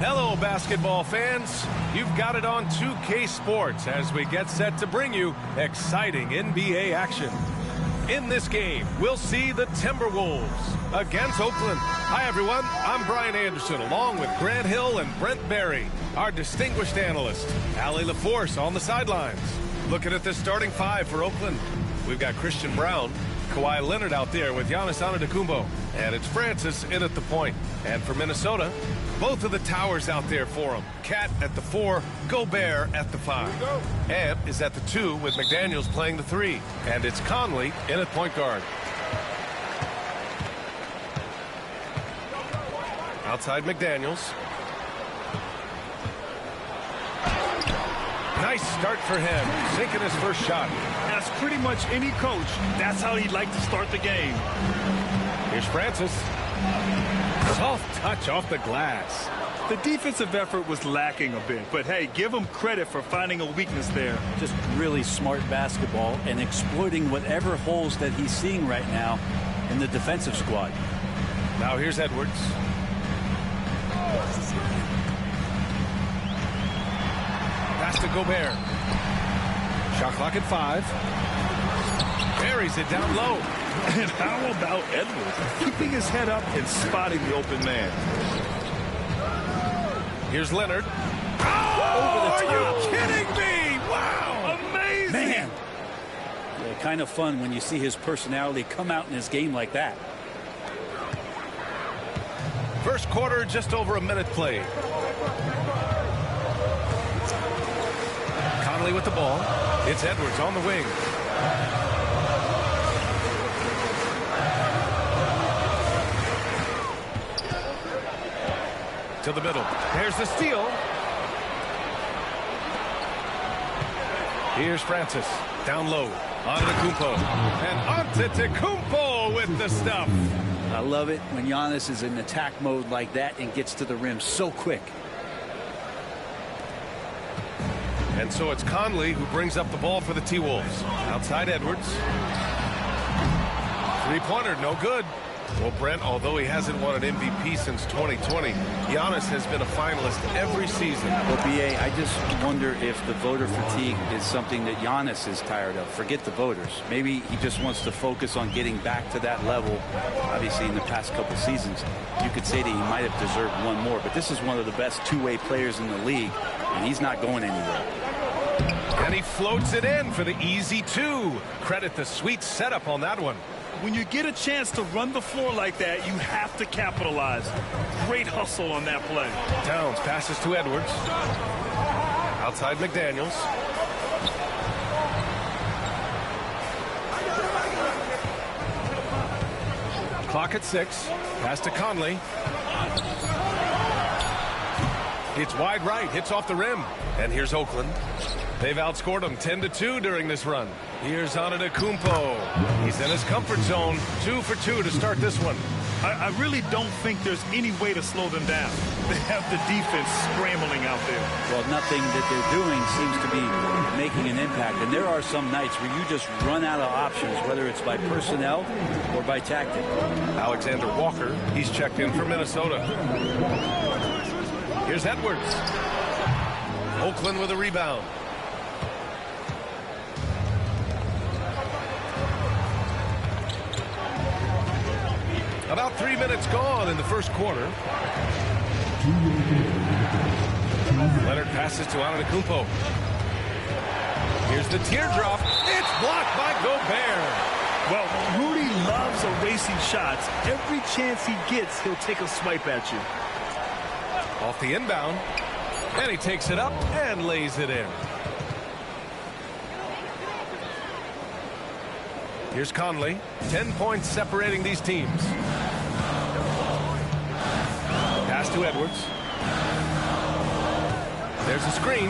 Hello, basketball fans. You've got it on 2K Sports as we get set to bring you exciting NBA action. In this game, we'll see the Timberwolves against Oakland. Hi, everyone. I'm Brian Anderson, along with Grant Hill and Brent Barry, our distinguished analyst, Allie LaForce on the sidelines. Looking at the starting five for Oakland, we've got Christian Brown, Kawhi Leonard out there with Giannis Antetokounmpo, and it's Francis in at the point. And for Minnesota, both of the towers out there for him. Cat at the 4, Gobert at the 5. Ant is at the 2 with McDaniels playing the 3. And it's Conley in at point guard. Outside McDaniels. Nice start for him, sinking his first shot. That's pretty much any coach. That's how he'd like to start the game. Here's Francis. Soft touch off the glass. The defensive effort was lacking a bit, but hey, give him credit for finding a weakness there. Just really smart basketball and exploiting whatever holes that he's seeing right now in the defensive squad. Now here's Edwards. Pass to Gobert. Shot clock at 5. Buries it down low. And how about Edwards keeping his head up and spotting the open man? Here's Leonard. Over the top. Are you kidding me? Wow. Amazing. Man. Yeah, kind of fun when you see his personality come out in his game like that. First quarter, just over a minute played. Conley with the ball. It's Edwards on the wing. To the middle. There's the steal. Here's Francis. Down low. Antetokounmpo. And Antetokounmpo with the stuff. I love it when Giannis is in attack mode like that and gets to the rim so quick. And so it's Conley who brings up the ball for the T-Wolves. Outside Edwards. Three-pointer, no good. Well, Brent, although he hasn't won an MVP since 2020, Giannis has been a finalist every season. Well, B.A., I just wonder if the voter fatigue is something that Giannis is tired of. Forget the voters. Maybe he just wants to focus on getting back to that level. Obviously, in the past couple seasons, you could say that he might have deserved one more. But this is one of the best two-way players in the league, and he's not going anywhere. And he floats it in for the easy 2. Credit the sweet setup on that one. When you get a chance to run the floor like that, you have to capitalize. Great hustle on that play. Towns passes to Edwards. Outside McDaniels. Clock at 6. Pass to Conley. It's wide right. Hits off the rim. And here's Oakland. They've outscored them 10-2 during this run. Here's Antetokounmpo. He's in his comfort zone. 2 for 2 to start this one. I really don't think there's any way to slow them down. They have the defense scrambling out there. Well, nothing that they're doing seems to be making an impact. And there are some nights where you just run out of options, whether it's by personnel or by tactic. Alexander Walker, he's checked in for Minnesota. Here's Edwards. Oakland with a rebound. About 3 minutes gone in the first quarter. Leonard passes to Antetokounmpo. Here's the teardrop. It's blocked by Gobert. Well, Rudy loves erasing shots. Every chance he gets, he'll take a swipe at you. Off the inbound. And he takes it up and lays it in. Here's Conley. 10 points separating these teams. Pass to Edwards. There's a screen.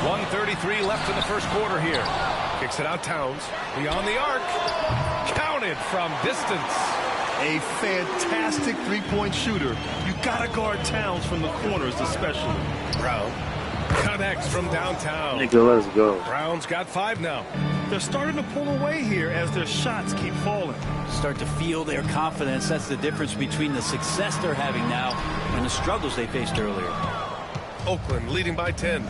1:33 left in the first quarter here. Kicks it out Towns. Beyond the arc. Counted from distance. A fantastic three-point shooter. You gotta guard Towns from the corners especially. Brown. Connects from downtown. Nigga, let's go. Brown's got 5 now. They're starting to pull away here as their shots keep falling. Start to feel their confidence. That's the difference between the success they're having now and the struggles they faced earlier. Oakland leading by 10.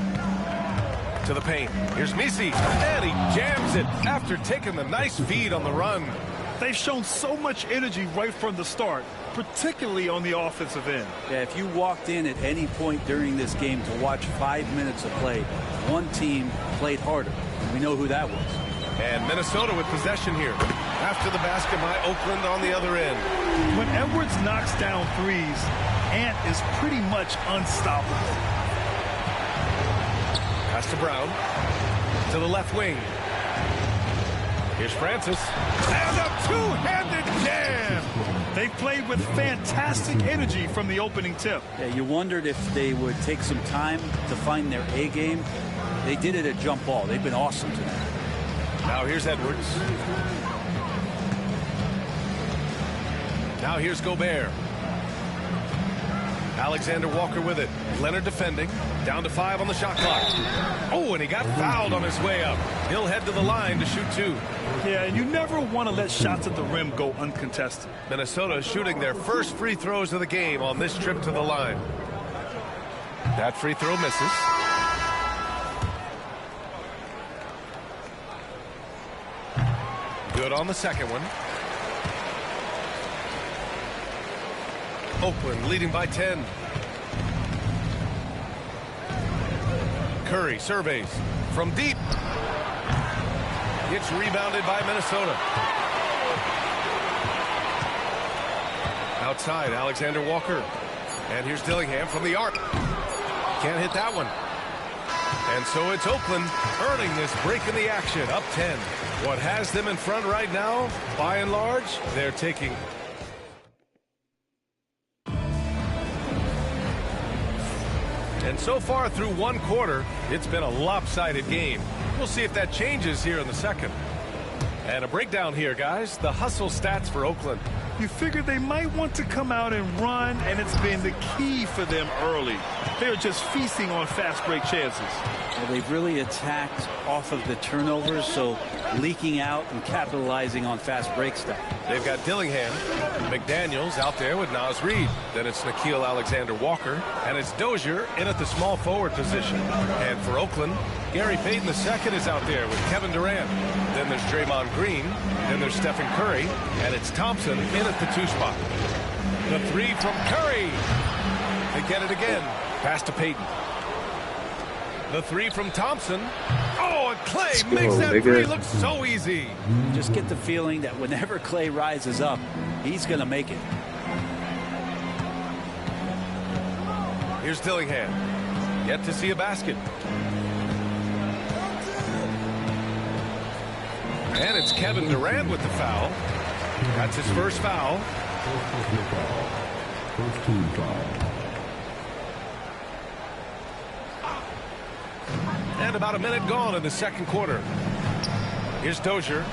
To the paint. Here's Misi, and he jams it after taking the nice feed on the run. They've shown so much energy right from the start, particularly on the offensive end. Yeah, if you walked in at any point during this game to watch 5 minutes of play, one team played harder. We know who that was. And Minnesota with possession here. After the basket by Oakland on the other end. When Edwards knocks down threes, Ant is pretty much unstoppable. Pass to Brown. To the left wing. Here's Francis. And a two-handed jam! They played with fantastic energy from the opening tip. Yeah, you wondered if they would take some time to find their A game. They did it at jump ball. They've been awesome tonight. Now here's Edwards. Now here's Gobert. Alexander Walker with it. Leonard defending. Down to 5 on the shot clock. Oh, and he got fouled on his way up. He'll head to the line to shoot 2. Yeah, and you never want to let shots at the rim go uncontested. Minnesota shooting their first free throws of the game on this trip to the line. That free throw misses. Good on the second one. Oakland leading by 10. Curry surveys from deep. It's rebounded by Minnesota. Outside, Alexander Walker. And here's Dillingham from the arc. Can't hit that one. And so it's Oakland earning this break in the action, up 10. What has them in front right now, by and large, they're taking. And so far through one quarter, it's been a lopsided game. We'll see if that changes here in the second. And a breakdown here, guys. The hustle stats for Oakland. You figured they might want to come out and run, and it's been the key for them early. They're just feasting on fast break chances. Well, they've really attacked off of the turnovers, so leaking out and capitalizing on fast break stuff. They've got Dillingham, McDaniels out there with Naz Reid. Then it's Nickeil Alexander-Walker, and it's Dozier in at the small forward position. And for Oakland, Gary Payton II is out there with Kevin Durant. Then there's Draymond Green. Then there's Stephen Curry, and it's Thompson in at the 2 spot. The 3 from Curry. They get it again. Pass to Payton. The 3 from Thompson. Oh, and Clay makes that 3 look so easy. Just get the feeling that whenever Clay rises up, he's going to make it. Here's Dillingham. Yet to see a basket. And it's Kevin Durant with the foul. That's his first foul. First team foul. And about a minute gone in the second quarter. Here's Dozier.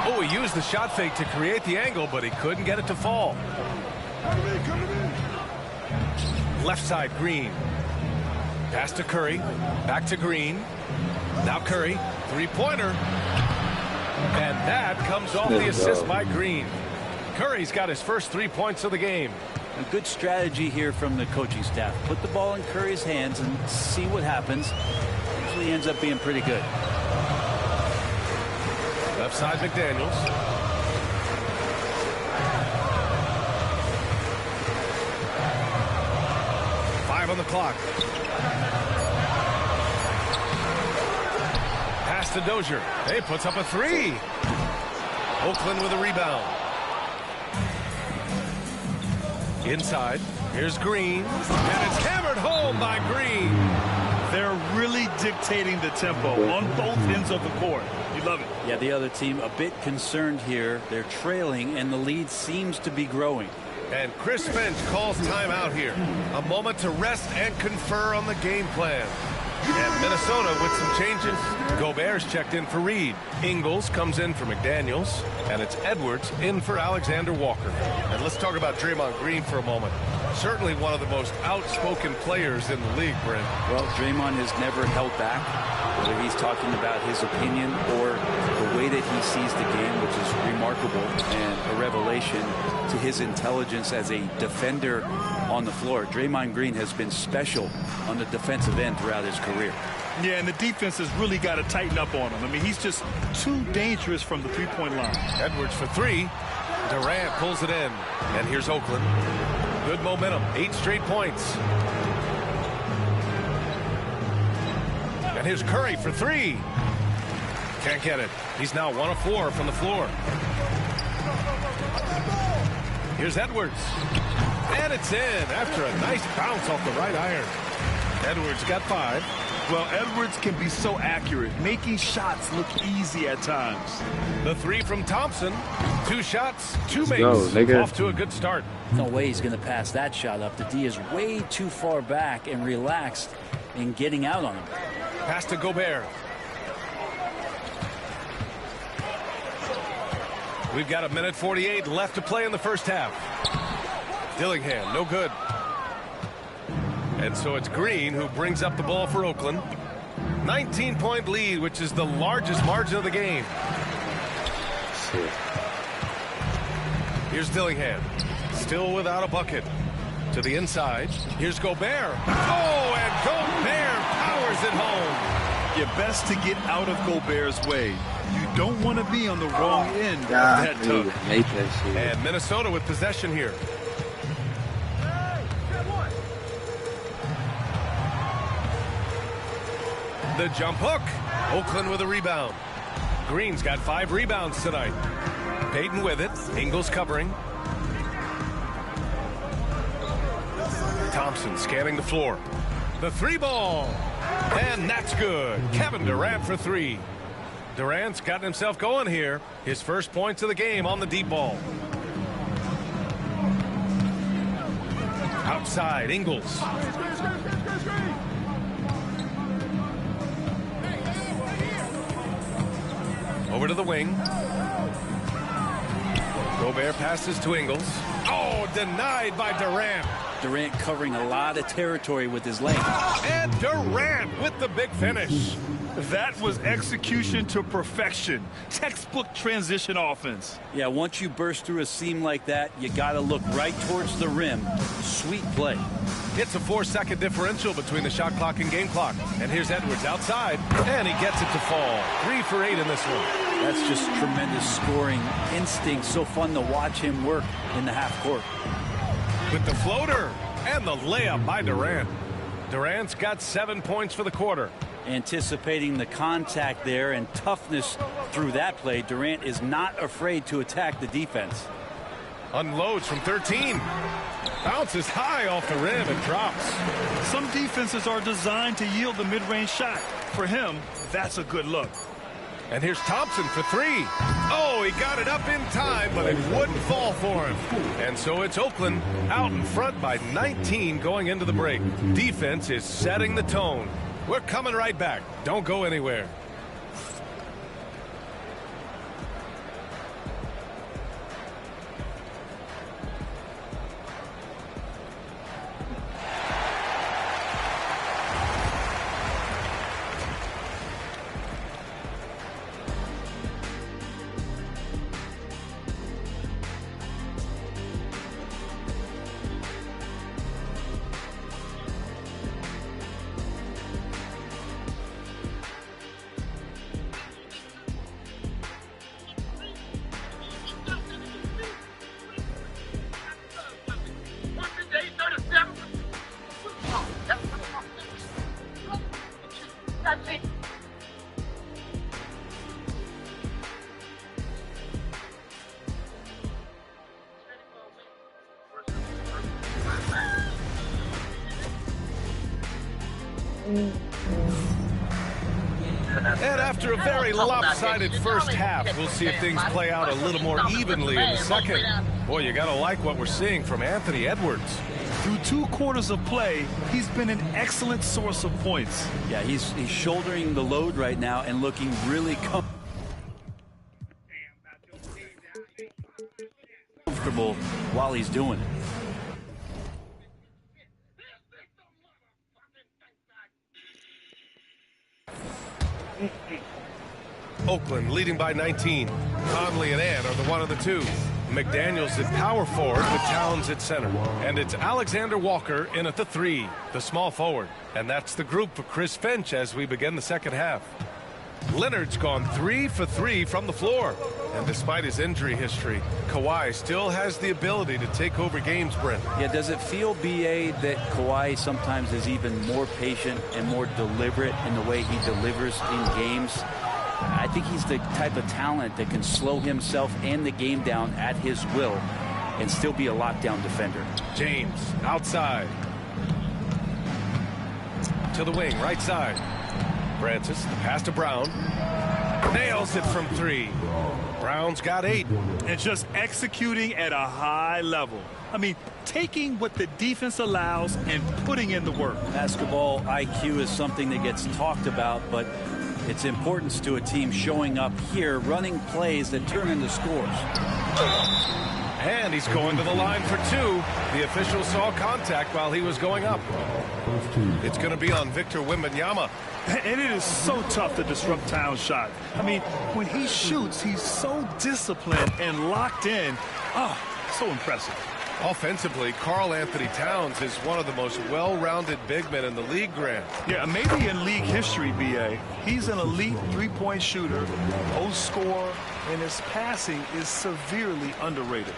Oh, he used the shot fake to create the angle, but he couldn't get it to fall. Left side, Green. Pass to Curry. Back to Green. Now Curry. Three-pointer. And that comes off the assist by Green. Curry's got his first 3 points of the game. A good strategy here from the coaching staff. Put the ball in Curry's hands and see what happens. Usually ends up being pretty good. Left side, McDaniels. Five on the clock. Pass to Dozier. He puts up a 3. Oakland with a rebound. Inside. Here's Green. And it's hammered home by Green. They're really dictating the tempo on both ends of the court. You love it. Yeah, the other team a bit concerned here. They're trailing, and the lead seems to be growing. And Chris Finch calls timeout here. A moment to rest and confer on the game plan. And Minnesota with some changes. Gobert's checked in for Reed. Ingles comes in for McDaniels. And it's Edwards in for Alexander Walker. And let's talk about Draymond Green for a moment. Certainly one of the most outspoken players in the league, Brent. Well, Draymond has never held back, whether he's talking about his opinion or the way that he sees the game, which is remarkable and a revelation to his intelligence as a defender on the floor. Draymond Green has been special on the defensive end throughout his career. Yeah, and the defense has really got to tighten up on him. I mean, he's just too dangerous from the three-point line. Edwards for three. Durant pulls it in. And here's Oakland. Good momentum. 8 straight points. And here's Curry for three. Can't get it. He's now 1 of 4 from the floor. Here's Edwards. And it's in after a nice bounce off the right iron. Edwards got 5. Well, Edwards can be so accurate, making shots look easy at times. The 3 from Thompson. 2 shots, 2 makes. Go, nigga. Off to a good start. No way he's going to pass that shot up. The D is way too far back and relaxed in getting out on him. Pass to Gobert. We've got 1:48 left to play in the first half. Dillingham, no good. And so it's Green who brings up the ball for Oakland. 19-point lead, which is the largest margin of the game. Shit. Here's Dillingham. Still without a bucket. To the inside. Here's Gobert. Oh, and Gobert powers it home. You're best to get out of Gobert's way. You don't want to be on the wrong end of God, that tug. make that shit. And Minnesota with possession here. The jump hook. Oakland with a rebound. Green's got 5 rebounds tonight. Payton with it. Ingles covering. Thompson scanning the floor. The 3 ball. And that's good. Kevin Durant for 3. Durant's gotten himself going here. His first points of the game on the deep ball. Outside, Ingles. Over to the wing. Gobert passes to Ingles. Oh, denied by Durant. Durant covering a lot of territory with his leg. And Durant with the big finish. That was execution to perfection. Textbook transition offense. Yeah, once you burst through a seam like that, you got to look right towards the rim. Sweet play. It's a 4-second differential between the shot clock and game clock. And here's Edwards outside, and he gets it to fall. 3 for 8 in this one. That's just tremendous scoring instinct. So fun to watch him work in the half court. With the floater and the layup by Durant. Durant's got 7 points for the quarter. Anticipating the contact there and toughness through that play, Durant is not afraid to attack the defense. Unloads from 13. Bounces high off the rim and drops. Some defenses are designed to yield the mid-range shot. For him, that's a good look. And here's Thompson for 3. Oh, he got it up in time, but it wouldn't fall for him. And so it's Oakland out in front by 19 going into the break. Defense is setting the tone. We're coming right back. Don't go anywhere. And after a very lopsided first half, we'll see if things play out a little more evenly in the second. Boy, you gotta like what we're seeing from Anthony Edwards. Through 2 quarters of play, he's been an excellent source of points. Yeah, he's shouldering the load right now and looking really comfortable while he's doing it. Oakland leading by 19. Conley and Ant are the 1 and the 2. McDaniels at power forward with Towns at center. And it's Alexander Walker in at the 3, the small forward. And that's the group for Chris Finch as we begin the second half. Leonard's gone 3 for 3 from the floor. And despite his injury history, Kawhi still has the ability to take over games, Brent. Yeah, does it feel, B.A., that Kawhi sometimes is even more patient and more deliberate in the way he delivers in games? I think he's the type of talent that can slow himself and the game down at his will and still be a lockdown defender. James outside. To the wing, right side. Francis, the pass to Brown. Nails it from 3. Brown's got 8. And just executing at a high level. I mean, taking what the defense allows and putting in the work. Basketball IQ is something that gets talked about, but its importance to a team showing up here, running plays that turn into scores. And he's going to the line for 2. The official saw contact while he was going up. It's going to be on Victor Wembanyama. And it is so tough to disrupt Towns' shot. I mean, when he shoots, he's so disciplined and locked in. Oh, so impressive. Offensively, Karl Anthony Towns is one of the most well-rounded big men in the league, Grant. Yeah, maybe in league history, B.A. He's an elite three-point shooter, post scorer, and his passing is severely underrated.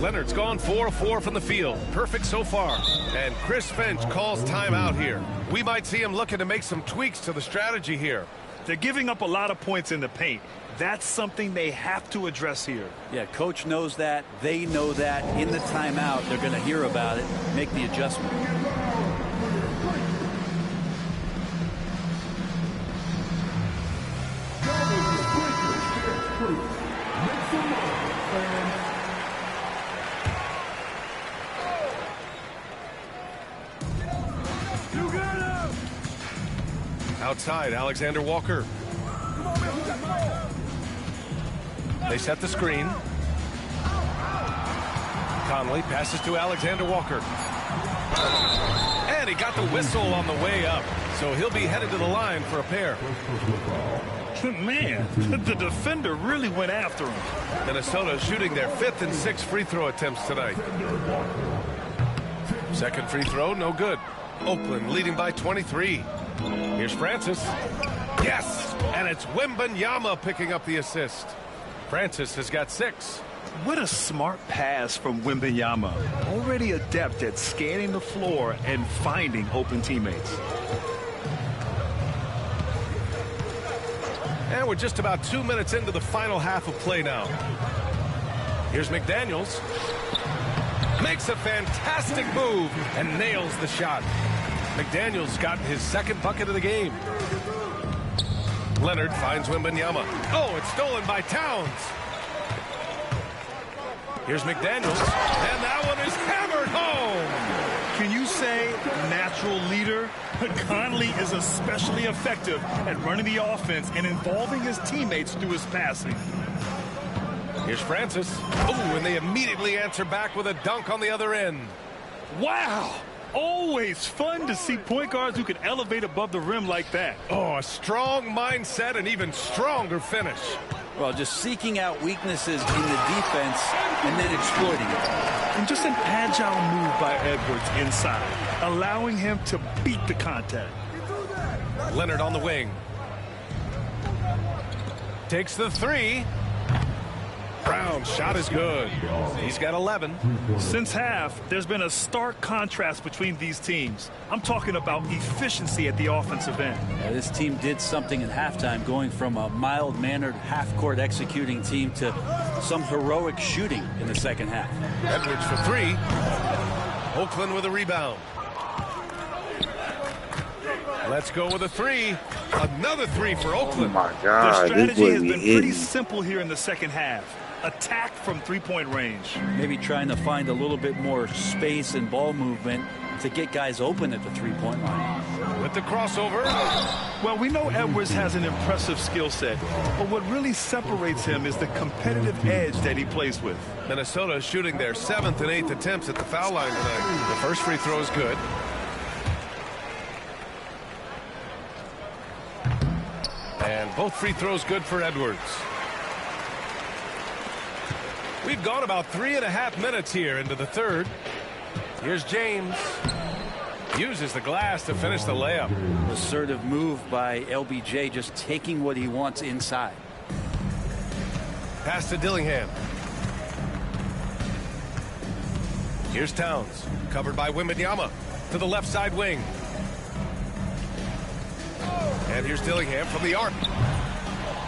Leonard's gone 4 of 4 from the field. Perfect so far. And Chris Finch calls timeout here. We might see him looking to make some tweaks to the strategy here. They're giving up a lot of points in the paint. That's something they have to address here. Yeah, coach knows that. They know that. In the timeout, they're going to hear about it, make the adjustment. Outside, Alexander Walker. They set the screen. Conley passes to Alexander Walker. And he got the whistle on the way up. So he'll be headed to the line for a pair. Man, the defender really went after him. Minnesota shooting their 5th and 6th free throw attempts tonight. Second free throw, no good. Oakland leading by 23. Here's Francis. Yes! And it's Wembanyama picking up the assist. Francis has got 6. What a smart pass from Wembanyama. Already adept at scanning the floor and finding open teammates. And we're just about 2 minutes into the final half of play now. Here's McDaniels. Makes a fantastic move and nails the shot. McDaniels gotten his 2nd bucket of the game. Leonard finds Wembanyama. Oh, it's stolen by Towns. Here's McDaniels, and that one is hammered home. Can you say natural leader? Conley is especially effective at running the offense and involving his teammates through his passing. Here's Francis. Oh, and they immediately answer back with a dunk on the other end. Wow! Always fun to see point guards who can elevate above the rim like that. Oh, a strong mindset and even stronger finish. Well, just seeking out weaknesses in the defense and then exploiting it. And just an agile move by Edwards inside, allowing him to beat the contact. Leonard on the wing. Takes the 3. Brown's shot is good. He's got 11. Since half, there's been a stark contrast between these teams. I'm talking about efficiency at the offensive end. Yeah, this team did something at halftime, going from a mild-mannered half-court executing team to some heroic shooting in the second half. Edwards for 3. Oakland with a rebound. Let's go with a 3. Another 3 for Oakland. Oh my God, the strategy has been pretty hitting. simple here in the second half. Attack from three-point range. Maybe trying to find a little bit more space and ball movement to get guys open at the three-point line. With the crossover. Well, we know Edwards has an impressive skill set, but what really separates him is the competitive edge that he plays with. Minnesota shooting their 7th and 8th attempts at the foul line tonight. The first free throw is good. Both free throws good for Edwards. We've gone about 3.5 minutes here into the third. Here's James. Uses the glass to finish the layup. Assertive move by LBJ, just taking what he wants inside. Pass to Dillingham. Here's Towns, covered by Wembanyama to the left side wing. And here's Dillingham from the arc.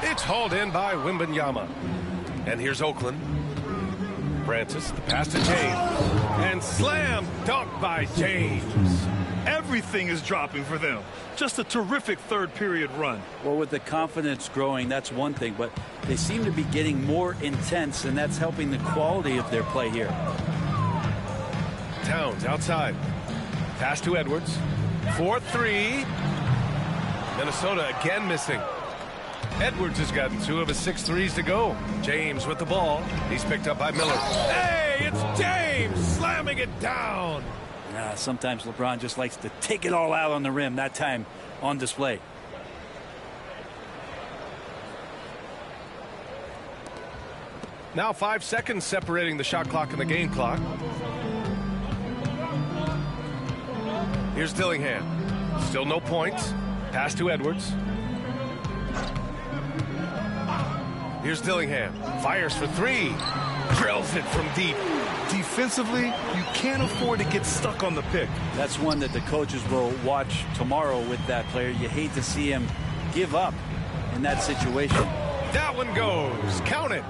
It's hauled in by Wembanyama. And here's Oakland. Francis, the pass to James. And slam dunk by James. Everything is dropping for them. Just a terrific third period run. Well, with the confidence growing, that's one thing, but they seem to be getting more intense, and that's helping the quality of their play here. Towns outside. Pass to Edwards. 4-3. Minnesota again missing. Edwards has gotten 2 of his 6 threes to go. James with the ball. He's picked up by Miller. Hey, it's James slamming it down. Sometimes LeBron just likes to take it all out on the rim, that time on display. Now 5 seconds separating the shot clock and the game clock. Here's Dillingham. Still no points. Pass to Edwards. Here's Dillingham. Fires for 3. Drills it from deep. Defensively, you can't afford to get stuck on the pick. That's one that the coaches will watch tomorrow with that player. You hate to see him give up in that situation. That one goes. Count it.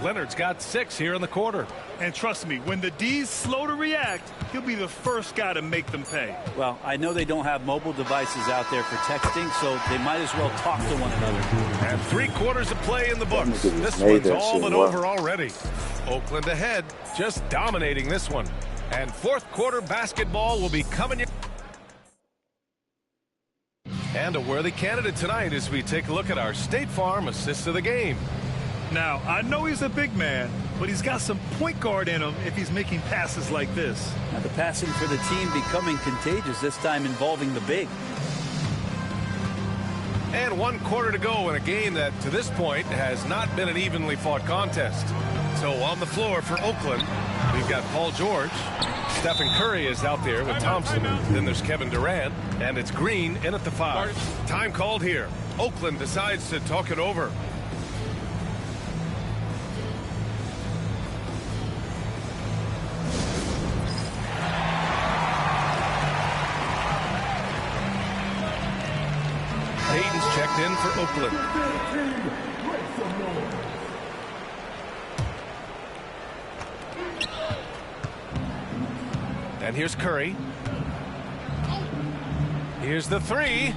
Leonard's got 6 here in the quarter. And trust me, when the D's slow to react, he'll be the first guy to make them pay. Well, I know they don't have mobile devices out there for texting, so they might as well talk to one another. And 3 quarters of play in the books. This one's all but over already. Oakland ahead, just dominating this one. And fourth quarter basketball will be coming. And a worthy candidate tonight as we take a look at our State Farm assist of the game. Now, I know he's a big man, but he's got some point guard in him if he's making passes like this. Now the passing for the team becoming contagious, this time involving the big. And 1 quarter to go in a game that, to this point, has not been an evenly fought contest. So on the floor for Oakland, we've got Paul George. Stephen Curry is out there with Thompson. Then there's Kevin Durant. And it's Green in at the 5. Time called here. Oakland decides to talk it over. Hayden's checked in for Oakland. And here's Curry. Here's the 3.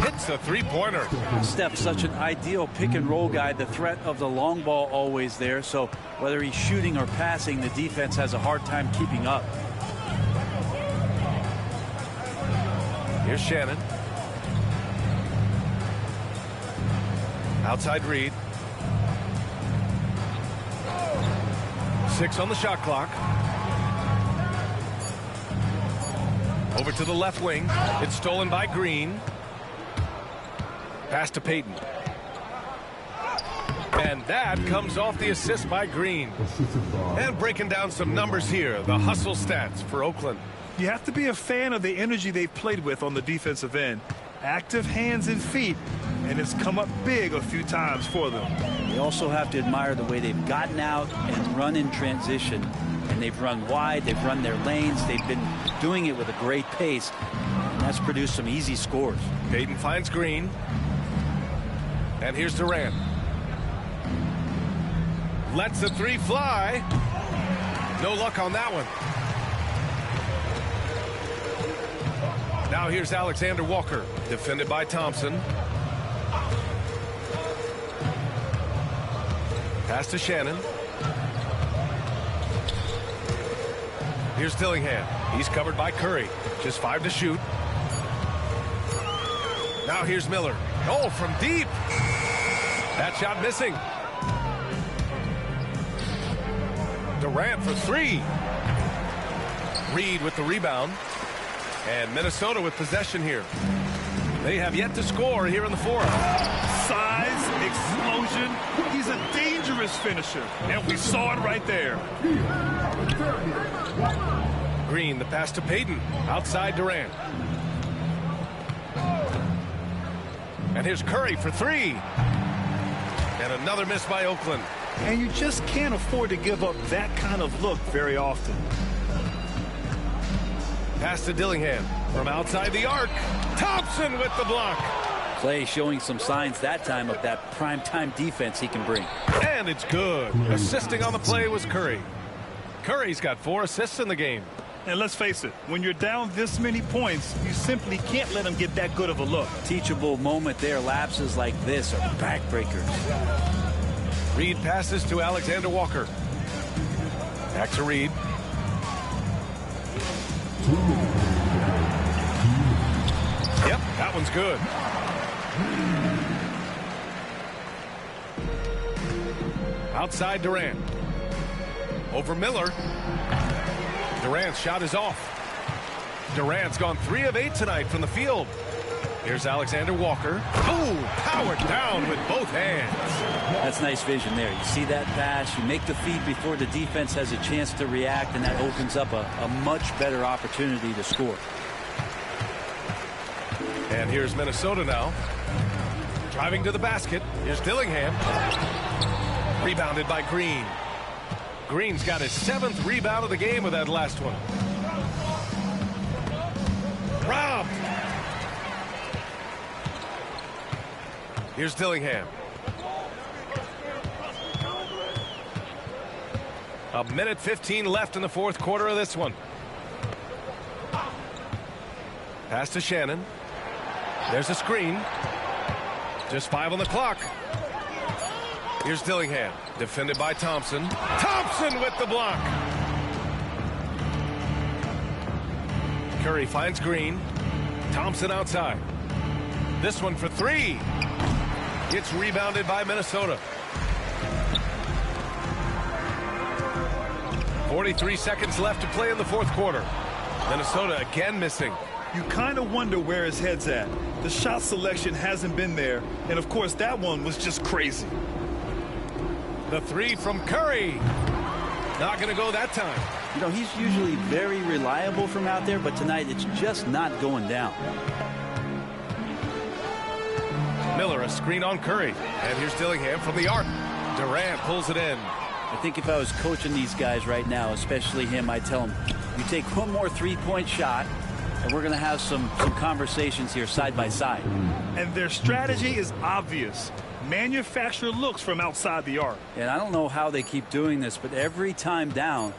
Hits the 3-pointer. Steph's such an ideal pick and roll guy. The threat of the long ball always there. So whether he's shooting or passing, the defense has a hard time keeping up. Here's Shannon. Outside Reed. 6 on the shot clock. Over to the left wing. It's stolen by Green. Pass to Payton. And that comes off the assist by Green. And breaking down some numbers here, the hustle stats for Oakland. You have to be a fan of the energy they've played with on the defensive end. Active hands and feet, and it's come up big a few times for them. They also have to admire the way they've gotten out and run in transition. And they've run wide, they've run their lanes, they've been doing it with a great pace. And that's produced some easy scores. Payton finds Green. And here's Durant. Lets the 3 fly. No luck on that one. Now here's Alexander Walker, defended by Thompson. Pass to Shannon. Here's Dillingham. He's covered by Curry. Just 5 to shoot. Now here's Miller. Oh, from deep. That shot missing. Durant for 3. Reed with the rebound. And Minnesota with possession here. They have yet to score here in the fourth. Size clutch finisher, and we saw it right there. Green, the pass to Payton. Outside Durant. And here's Curry for three. And another miss by Oakland. And you just can't afford to give up that kind of look very often. Pass to Dillingham from outside the arc. Thompson with the block. Clay showing some signs that time of that primetime defense he can bring. And it's good. Assisting on the play was Curry. Curry's got 4 assists in the game. And let's face it, when you're down this many points, you simply can't let them get that good of a look. Teachable moment there. Lapses like this are backbreakers. Reed passes to Alexander Walker. Back to Reed. Yep, that one's good. Outside Durant. Over Miller. Durant's shot is off. Durant's gone 3 of 8 tonight from the field. Here's Alexander Walker. Oh, powered down with both hands. That's nice vision there. You see that pass, you make the feed before the defense has a chance to react, and that opens up a much better opportunity to score. And here's Minnesota now. Driving to the basket. Here's Dillingham. Rebounded by Green. Green's got his 7th rebound of the game with that last one. Robbed. Here's Dillingham. A minute 15 left in the 4th quarter of this one. Pass to Shannon. There's a screen. Just 5 on the clock. Here's Dillingham. Defended by Thompson. Thompson with the block. Curry finds Green. Thompson outside. This one for 3. It's rebounded by Minnesota. 43 seconds left to play in the 4th quarter. Minnesota again missing. You kind of wonder where his head's at. The shot selection hasn't been there, and of course that one was just crazy. The 3 from Curry. Not going to go that time. You know, he's usually very reliable from out there, but tonight it's just not going down. Miller, a screen on Curry. And here's Dillingham from the arc. Durant pulls it in. I think if I was coaching these guys right now, especially him, I'd tell him, you take one more 3-point shot, and we're going to have some conversations here side by side. And their strategy is obvious. Manufacture looks from outside the arc. And I don't know how they keep doing this, but every time down,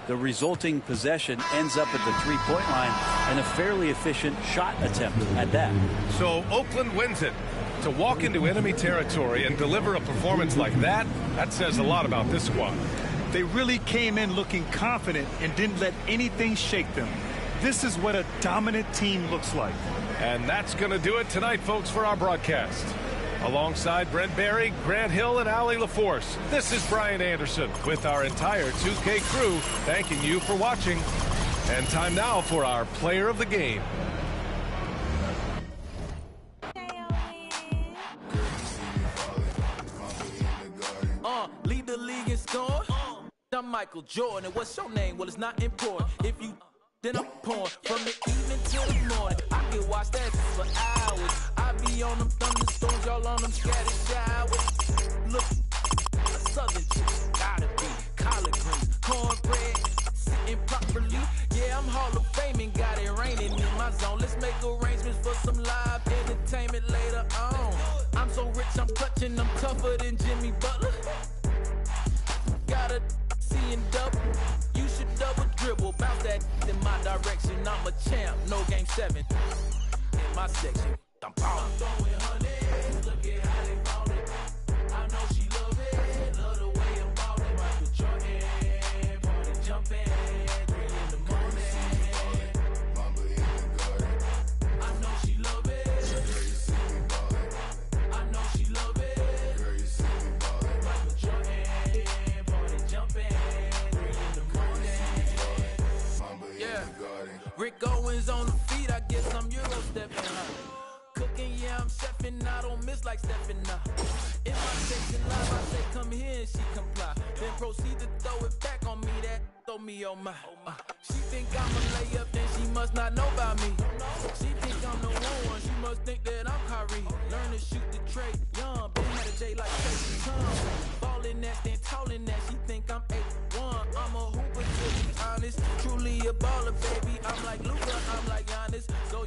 the resulting possession ends up at the 3-point line and a fairly efficient shot attempt at that. So Oakland wins it. To walk into enemy territory and deliver a performance like that, that says a lot about this squad. They really came in looking confident and didn't let anything shake them. This is what a dominant team looks like. And that's going to do it tonight, folks, for our broadcast. Alongside Brent Barry, Grant Hill, and Allie LaForce, this is Brian Anderson with our entire 2K crew thanking you for watching. And time now for our player of the game. Lead the league in scoring. I'm Michael Jordan, and what's your name? Well, it's not important. If you then I'm pouring from the evening till the morning. I can watch that for hours. I be on them thunderstorms, y'all on them scattered showers. Look, a southern chick, gotta be collard greens, cornbread, sitting properly. Yeah, I'm Hall of Fame and got it raining in my zone. Let's make arrangements for some live entertainment later on. I'm so rich, I'm clutching, I'm tougher than Jimmy Butler. Gotta see and double. You should double dribble. Bounce that in my direction. I'm a champ. No game 7. In my section. I'm throwing honey. Look at how they ballin'. I know she love it. Love the way I'm ballin'. Michael Jordan. Party jumping. 3 in the morning. Mamba in the garden. I know she love it. Girl, you see me ballin'. I know she love it. Girl, you see me ballin'. Michael Jordan. Party jumping. 3 in the morning. Mamba in the garden. Rick Owens on the feet. I guess I'm Euro stepping up. Cooking, yeah, I'm chefing. I don't miss like stepping up. In my section live, I say come here and she come me, oh my. She think I'm a layup, then she must not know about me. She think I'm the one, she must think that I'm Kyrie. Learn to shoot the Trey Young, been had a J like Tracy Tom. Ballin' that, then tallin' that, she think I'm 8'1". I'm a hooper to be honest, truly a baller, baby. I'm like Luka, I'm like Giannis. So